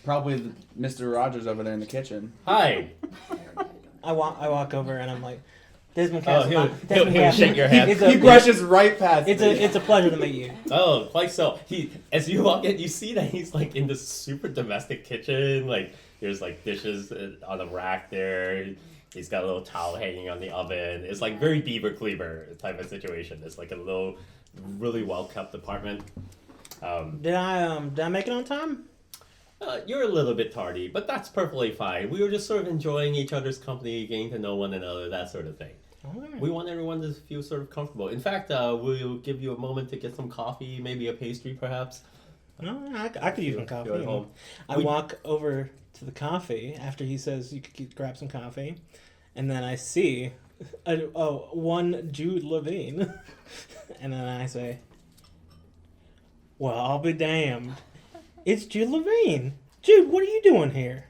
probably Mr. Rogers over there in the kitchen.
Hi.
I walk over and I'm like, Desmond
Oh,
Castle.
he'll
Desmond
shake
Castle.
your hand.
It's
He
a,
brushes right past
it's
me.
a pleasure to meet you.
Oh, quite so. As you walk in, you see that he's like in this super domestic kitchen. Like there's like dishes on a rack there. He's got a little towel hanging on the oven. It's like very Beaver Cleaver type of situation. It's like a little, really well kept apartment.
Did I make it on time?
You're a little bit tardy, but that's perfectly fine. We were just sort of enjoying each other's company, getting to know one another, that sort of thing.
Alright.
We want everyone to feel sort of comfortable. In fact, we'll give you a moment to get some coffee, maybe a pastry, perhaps.
No, I could use some
You're
coffee.
at home.
I
We-
walk over to the coffee after he says you could grab some coffee, and then I see one Jude Levine, and then I say, "Well, I'll be damned. It's Jude Levine. Jude, what are you doing here?"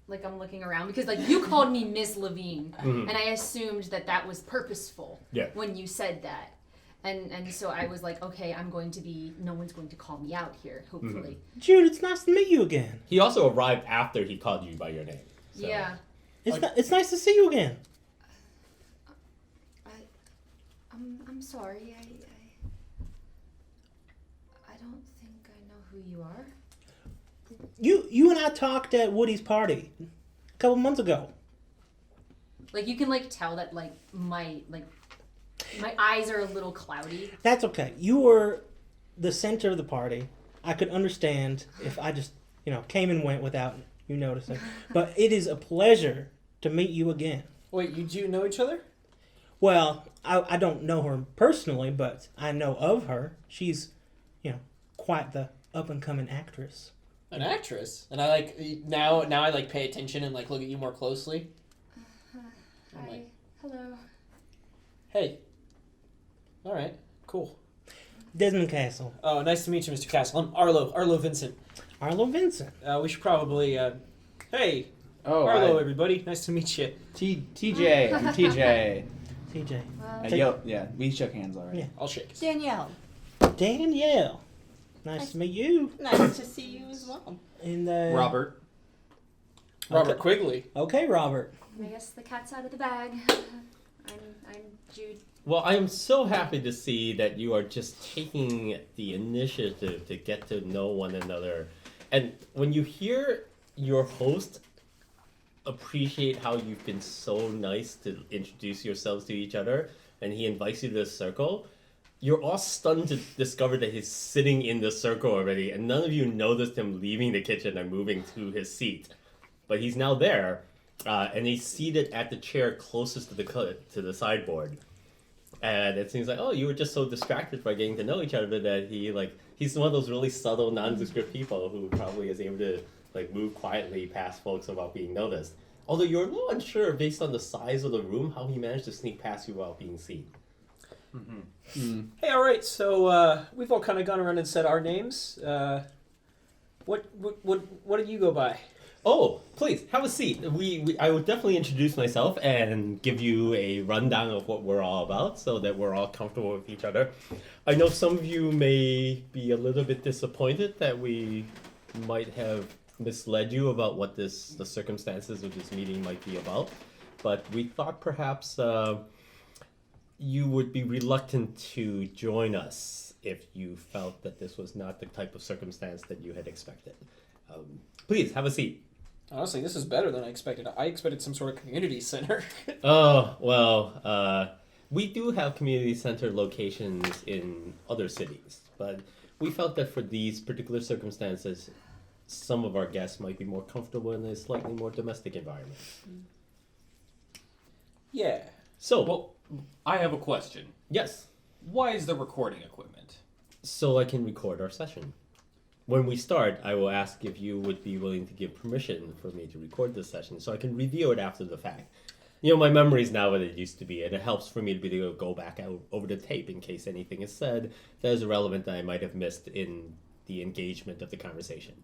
Like I'm looking around because like you called me Miss Levine,
Mhm.
and I assumed that was purposeful.
Yeah.
When you said that, and so I was like, okay, no one's going to call me out here. Hopefully.
Jude, it's nice to meet you again.
He also arrived after he called you by your name. So.
Yeah.
It's nice to see you again.
I'm sorry. I don't think I know who you are.
You and I talked at Woody's party a couple months ago.
Like you can like tell that like my eyes are a little cloudy.
That's okay. You were the center of the party. I could understand if I just, came and went without you noticing. But it is a pleasure to meet you again.
Wait, you do know each other?
Well, I don't know her personally, but I know of her. She's, quite the up-and-coming actress.
An actress, and I like now I like pay attention and like look at you more closely. I'm
Hi.
like-
Hello.
Hey. All right. Cool.
Desmond Castle.
Oh, nice to meet you, Mr. Castle. I'm Arlo Vincent.
Arlo Vincent.
We should probably. Hey,
Oh,
Arlo, everybody. Nice to meet you.
TJ. I'm TJ.
TJ.
Well,
We shook hands already.
Yeah.
I'll shake. his-
Danielle,
Danielle. Nice to meet you.
nice to see you as well.
And
Robert.
Robert Quigley.
Okay, Robert.
I guess the cat's out of the bag. I'm Jude.
Well, I am so happy to see that you are just taking the initiative to get to know one another. And when you hear your host appreciate how you've been so nice to introduce yourselves to each other, and he invites you to the circle, you're all stunned to discover that he's sitting in the circle already, and none of you noticed him leaving the kitchen and moving to his seat. But he's now there, and he's seated at the chair closest to the sideboard. And it seems like, oh, you were just so distracted by getting to know each other that he's one of those really subtle, nondescript people who probably is able to move quietly past folks without being noticed. Although you're a little unsure, based on the size of the room, how he managed to sneak past you without being seen.
Hey, all right. So we've all kind of gone around and said our names. What did you go by?
Oh, please, have a seat. I would definitely introduce myself and give you a rundown of what we're all about so that we're all comfortable with each other. I know some of you may be a little bit disappointed that we might have misled you about what the circumstances of this meeting might be about, but we thought perhaps you would be reluctant to join us if you felt that this was not the type of circumstance that you had expected. Please, have a seat.
Honestly, this is better than I expected. I expected some sort of community center.
Oh, well, we do have community center locations in other cities, but we felt that for these particular circumstances, some of our guests might be more comfortable in a slightly more domestic environment.
Yeah.
So,
Well, I have a question.
yes,
Why is the recording equipment?
so I can record our session. When we start, I will ask if you would be willing to give permission for me to record this session so I can review it after the fact. My memory's not what it used to be, and it helps for me to be able to go back out over the tape in case anything is said that is relevant that I might have missed in the engagement of the conversation.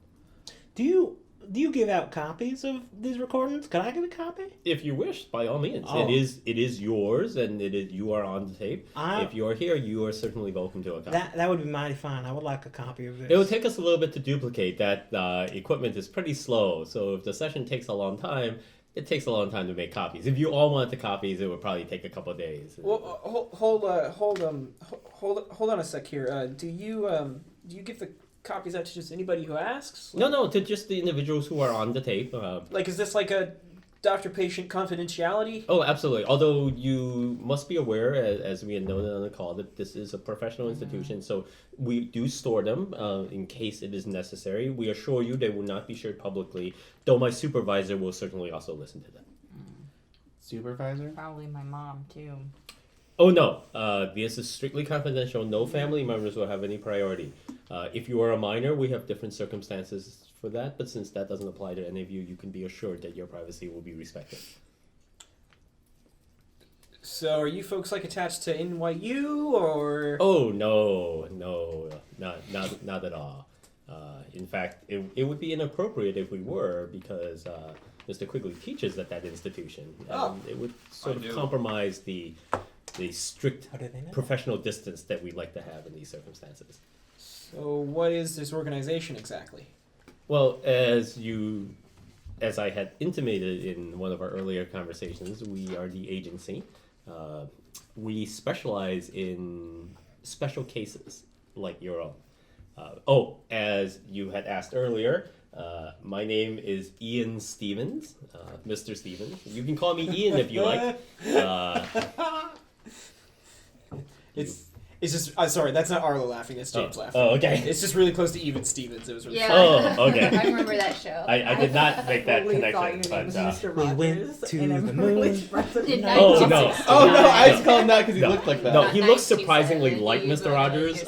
Do you give out copies of these recordings? Can I get a copy?
If you wish, by all means.
Oh.
It is yours, and you are on the tape. If you are here, you are certainly welcome to a copy.
That would be mighty fine. I would like a copy of this.
It will take us a little bit to duplicate. That equipment is pretty slow, so if the session takes a long time, it takes a long time to make copies. If you all wanted the copies, it would probably take a couple of days.
Well, hold on a sec here. Do you give the copies out to just anybody who asks?
No, to just the individuals who are on the tape.
Like, is this like a doctor-patient confidentiality?
Oh, absolutely. Although you must be aware, as we had noted on the call, that this is a professional institution, so we do store them in case it is necessary. We assure you they will not be shared publicly, though my supervisor will certainly also listen to them.
Supervisor?
Probably my mom too.
Oh, no. This is strictly confidential. No family members will have any priority. If you are a minor, we have different circumstances for that, but since that doesn't apply to any of you, you can be assured that your privacy will be respected.
So, are you folks like attached to NYU or?
Oh, no, not at all. In fact, it would be inappropriate if we were, because Mr. Quigley teaches at that institution. And it would sort of compromise the strict professional distance that we like to have in these circumstances.
So, what is this organization exactly?
Well, as I had intimated in one of our earlier conversations, we are the agency. We specialize in special cases like your own. As you had asked earlier, my name is Ian Stevens, Mr. Stevens. You can call me Ian if you like.
It's just, sorry, that's not Arlo laughing, that's James laughing.
Oh, okay.
It's just really close to Even Stevens. It was really
Yeah.
funny.
Oh, okay.
I remember that show.
I did not make that
Totally
connection,
thought your name was
but
Mr.
we went
Rogers
to
in a
the moon.
Village Breath of
Did
Night.
Oh,
not-
no.
Oh no, I just
No.
called him that because he
No.
looked like that.
No, he looks
1970s,
surprisingly like Mr.
but
Rogers.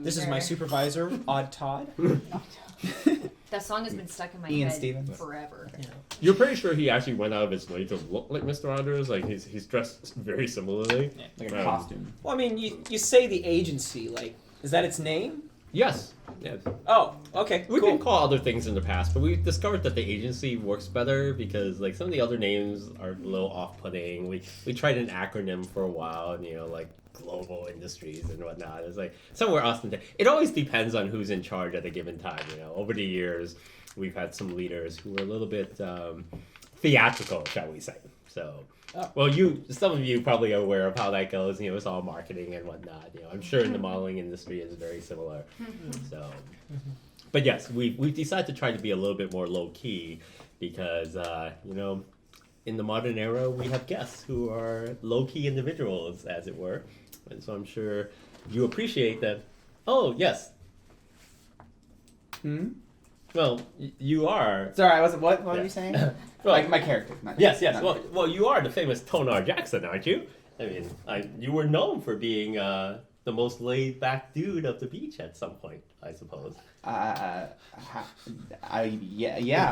This is my supervisor, Odd Todd.
That song has been stuck in my
Ian
head
Stevens.
forever.
You're pretty sure he actually went out of his way to look like Mr. Rogers? Like, he's dressed very similarly.
Like a costume.
Well, I mean, you say the agency, like, is that its name?
Yes. Yes.
Oh, okay,
We've
cool.
been called other things in the past, but we've discovered that the agency works better because, like, some of the other names are a little off-putting. We tried an acronym for a while, and, like Global Industries and whatnot. It's like somewhere ostentatious. It always depends on who's in charge at a given time. Over the years, we've had some leaders who were a little bit theatrical, shall we say? So, well, some of you probably are aware of how that goes. It's all marketing and whatnot. I'm sure in the modeling industry is very similar. So, but yes, we've decided to try to be a little bit more low key because in the modern era we have guests who are low key individuals, as it were, and so I'm sure you appreciate that. Oh yes. Well, you are.
Sorry, I wasn't. What were
Yeah.
you saying?
Well,
Like my character. Not
Yes.
not-
Well, you are the famous Tonar Jackson, aren't you? I mean, you were known for being the most laid-back dude of the beach at some point, I suppose.
Yeah.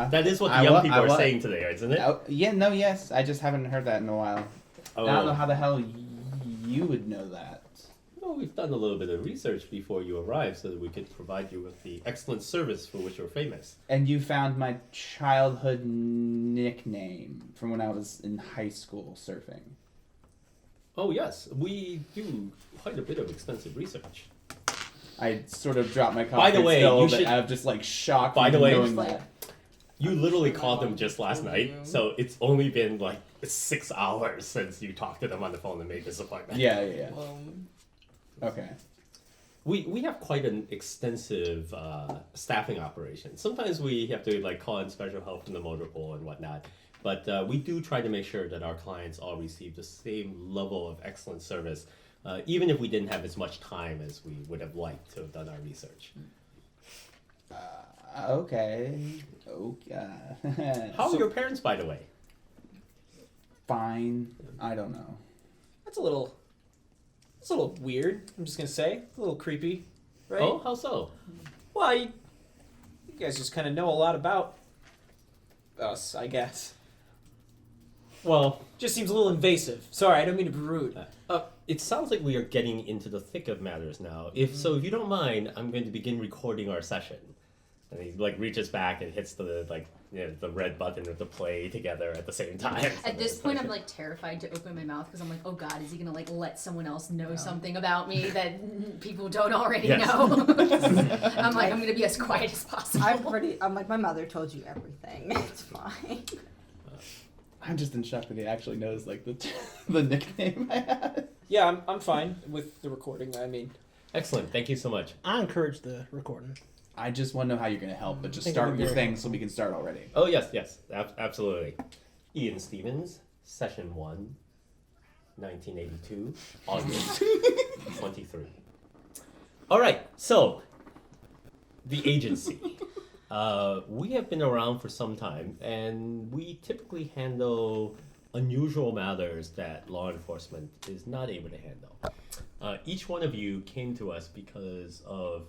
That is what
I
the young
wa-
people
I
are
wa-
saying today, isn't it?
Yes. I just haven't heard that in a while.
Oh.
I don't know how the hell you would know that.
Well, we've done a little bit of research before you arrived so that we could provide you with the excellent service for which you're famous.
And you found my childhood nickname from when I was in high school surfing.
Oh, yes. We do quite a bit of extensive research.
I sort of dropped my
By
coffee
the way,
still,
you
but
should-
I'm just like shocked
By the way-
knowing that.
You literally called them just last night, so it's only been like 6 hours since you talked to them on the phone and made this appointment.
Yeah. Okay.
We have quite an extensive staffing operation. Sometimes we have to like call in special help from the motor pool and whatnot, but we do try to make sure that our clients all receive the same level of excellent service, even if we didn't have as much time as we would have liked to have done our research.
Okay.
How are your parents, by the way?
Fine. I don't know.
That's a little weird, I'm just gonna say. A little creepy, right?
Oh, how so?
Well, you guys just kind of know a lot about us, I guess.
Well,
Just seems a little invasive. Sorry, I don't mean to be rude.
it sounds like we are getting into the thick of matters now. If you don't mind, I'm going to begin recording our session. And he like reaches back and hits the the red button of the play together at the same time.
At this point, I'm like terrified to open my mouth because I'm like, oh God, is he gonna like let someone else know something about me that people don't already know? I'm like, I'm gonna be as quiet as possible.
I'm like, my mother told you everything. It's fine.
I'm just in shock that he actually knows like the nickname I had.
Yeah, I'm fine with the recording. I mean,
Excellent. Thank you so much.
I encourage the recording.
I just want to know how you're going to help, but just
Think
start
it'd
with
be
your
great.
thing so we can start already.
Oh yes, absolutely. Ian Stevens, Session 1, 1982, August 23. All right, so the agency. We have been around for some time, and we typically handle unusual matters that law enforcement is not able to handle. Each one of you came to us because of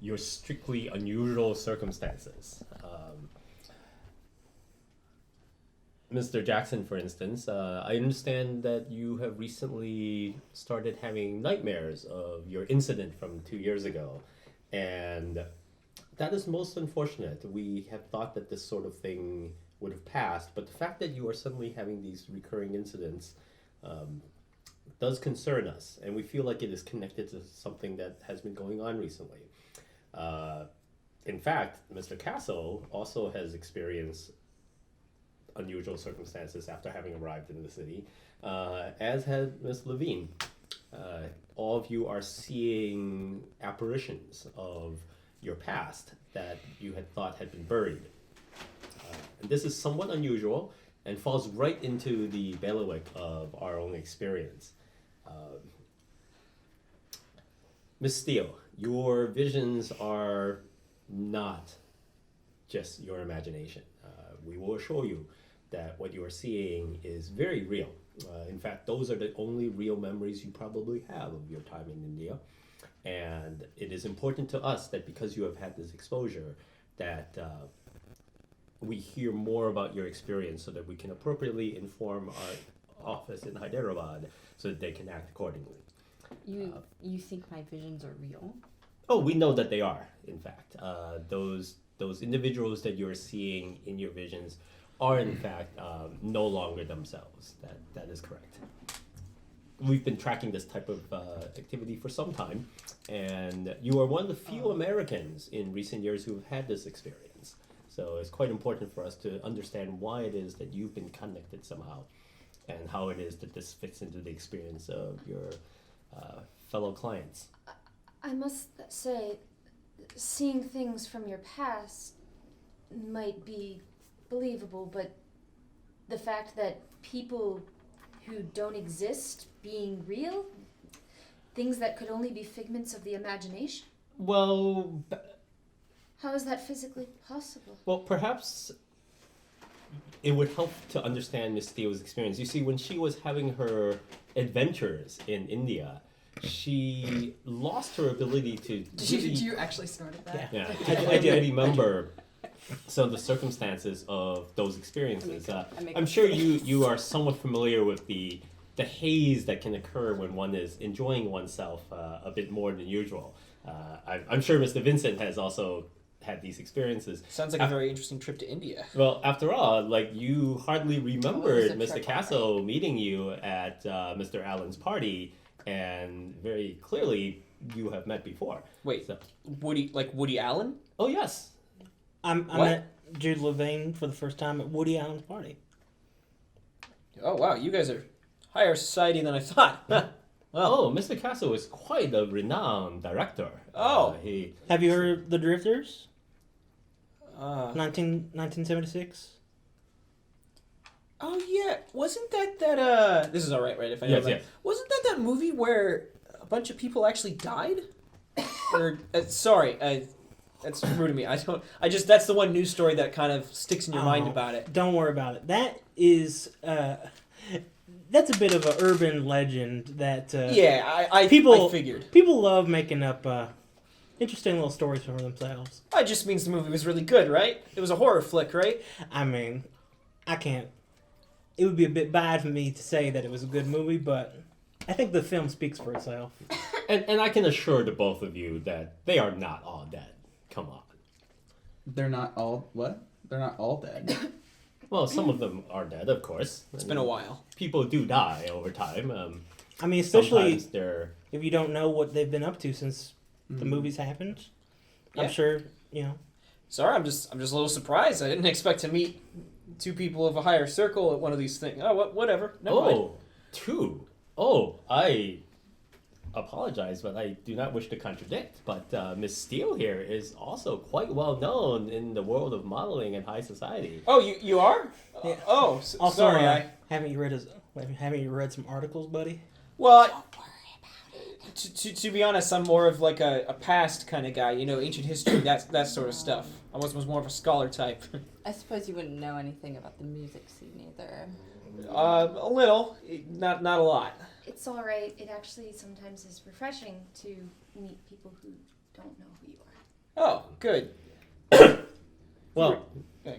your strictly unusual circumstances. Mr. Jackson, for instance, I understand that you have recently started having nightmares of your incident from 2 years ago, and that is most unfortunate. We have thought that this sort of thing would have passed, but the fact that you are suddenly having these recurring incidents does concern us, and we feel like it is connected to something that has been going on recently. In fact, Mr. Castle also has experienced unusual circumstances after having arrived in the city, as had Miss Levine. All of you are seeing apparitions of your past that you had thought had been buried. And this is somewhat unusual and falls right into the bailiwick of our own experience. Miss Steele, your visions are not just your imagination. We will assure you that what you are seeing is very real. In fact, those are the only real memories you probably have of your time in India. And it is important to us that because you have had this exposure, that we hear more about your experience so that we can appropriately inform our office in Hyderabad so that they can act accordingly.
You think my visions are real?
Oh, we know that they are, in fact. Those individuals that you're seeing in your visions are, in fact, no longer themselves. That is correct. We've been tracking this type of activity for some time, and you are one of the few Americans in recent years who have had this experience. So it's quite important for us to understand why it is that you've been connected somehow, and how it is that this fits into the experience of your fellow clients.
I must say, seeing things from your past might be believable, but the fact that people who don't exist being real, things that could only be figments of the imagination,
Well,
how is that physically possible?
Well, perhaps it would help to understand Miss Steele's experience. You see, when she was having her adventures in India, she lost her ability to really,
Did you actually snort at that?
yeah, I did remember some of the circumstances of those experiences. I'm sure you are somewhat familiar with the haze that can occur when one is enjoying oneself a bit more than usual. I'm sure Mr. Vincent has also had these experiences.
sounds like a very interesting trip to India.
Well, after all, like you hardly remembered
Oh, it was a
Mr.
trip,
Castle meeting you at Mr. Allen's party, and very clearly you have met before.
Wait,
So,
Woody Allen?
oh yes.
I
What?
met Jude Levine for the first time at Woody Allen's party.
Oh wow, you guys are higher society than I thought. Well,
Oh, Mr. Castle is quite a renowned director.
Oh.
He
Have you heard of The Drifters?
uh,
1976?
oh yeah, wasn't that this is all right, if I know
Yes,
that.
yes.
Wasn't that movie where a bunch of people actually died? Or sorry, that's rude of me. That's the one news story that kind of sticks in your mind
Oh,
about it.
Don't worry about it. That is, that's a bit of an urban legend that
Yeah, I
people-
figured.
people love making up interesting little stories for themselves.
That just means the movie was really good, right? It was a horror flick, right?
I mean, I can't it would be a bit bad for me to say that it was a good movie, but I think the film speaks for itself.
And I can assure the both of you that they are not all dead. Come on.
They're not all what? They're not all dead.
Well, some of them are dead, of course.
It's been a while.
People do die over time.
I mean, especially
Sometimes they're...
if you don't know what they've been up to since the movies happened.
Yeah.
I'm sure, you know.
Sorry, I'm just a little surprised. I didn't expect to meet two people of a higher circle at one of these things. Oh, whatever. Never mind.
Two. Oh, I apologize, but I do not wish to contradict. But Miss Steele here is also quite well known in the world of modeling and high society.
Oh, you are?
Yeah.
Also,
Also,
sorry.
haven't you read some articles, buddy?
Well, to be honest, I'm more of like a past kind of guy. You know, ancient history, that sort of stuff. I was more of a scholar type.
I suppose you wouldn't know anything about the music scene either.
A little, not a lot.
It's all right. It actually sometimes is refreshing to meet people who don't know who you are.
Oh, good.
Well,
Yeah.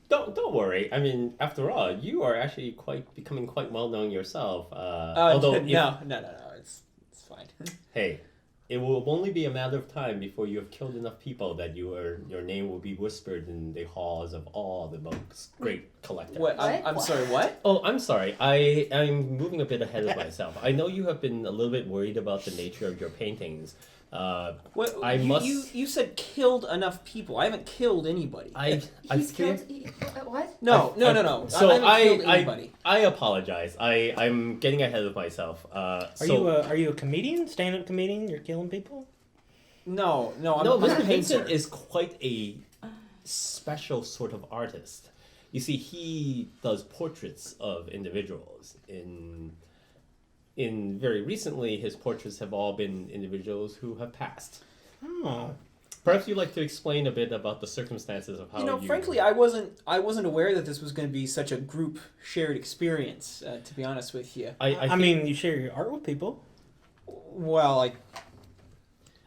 don't worry. I mean, after all, you are actually becoming quite well known yourself.
No, it's fine.
Hey, it will only be a matter of time before you have killed enough people that your name will be whispered in the halls of all the most great collectors.
What? I'm sorry. What?
Oh, I'm sorry. I'm moving a bit ahead of myself. I know you have been a little bit worried about the nature of your paintings.
What?
I
you,
must.
You said killed enough people. I haven't killed anybody.
He's killed. What?
No.
So
I haven't killed anybody.
I apologize. I'm getting ahead of myself.
Are you a comedian? Stand-up comedian? You're killing people?
No. I'm
Mr.
a painter.
Vincent is quite a special sort of artist. You see, he does portraits of individuals. In very recently, his portraits have all been individuals who have passed.
Oh.
Perhaps you'd like to explain a bit about the circumstances of how you...
frankly, I wasn't aware that this was going to be such a group shared experience. To be honest with you.
I mean, you share your art with people.
Well,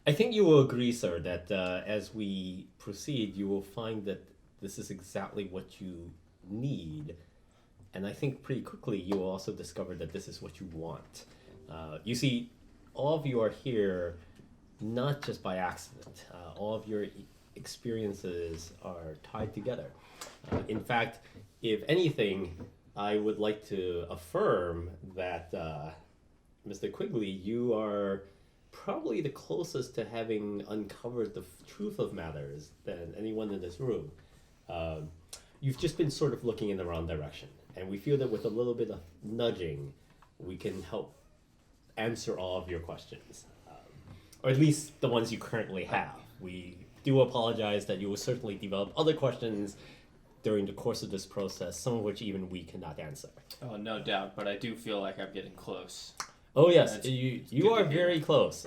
I think you will agree, sir, that as we proceed, you will find that this is exactly what you need. And I think pretty quickly you will also discover that this is what you want. You see, all of you are here not just by accident. All of your experiences are tied together. In fact, if anything, I would like to affirm that, Mr. Quigley, you are probably the closest to having uncovered the truth of matters than anyone in this room. You've just been sort of looking in the wrong direction. And we feel that with a little bit of nudging, we can help answer all of your questions. Or at least the ones you currently have. We do apologize that you will certainly develop other questions during the course of this process, some of which even we cannot answer.
Oh, no doubt, but I do feel like I'm getting close.
Oh yes,
That's
you are very close.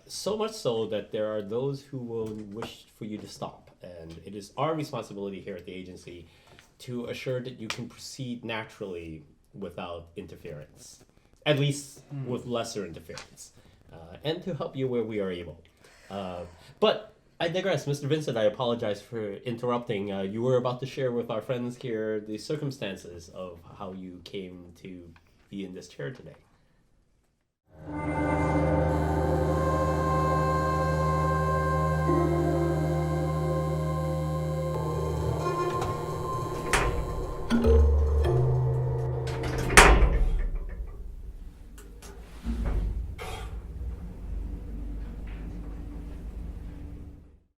So much so that there are those who will wish for you to stop. And it is our responsibility here at the agency to assure that you can proceed naturally without interference. At least with lesser interference. And to help you where we are able. But I digress. Mr. Vincent, I apologize for interrupting. You were about to share with our friends here the circumstances of how you came to be in this chair today.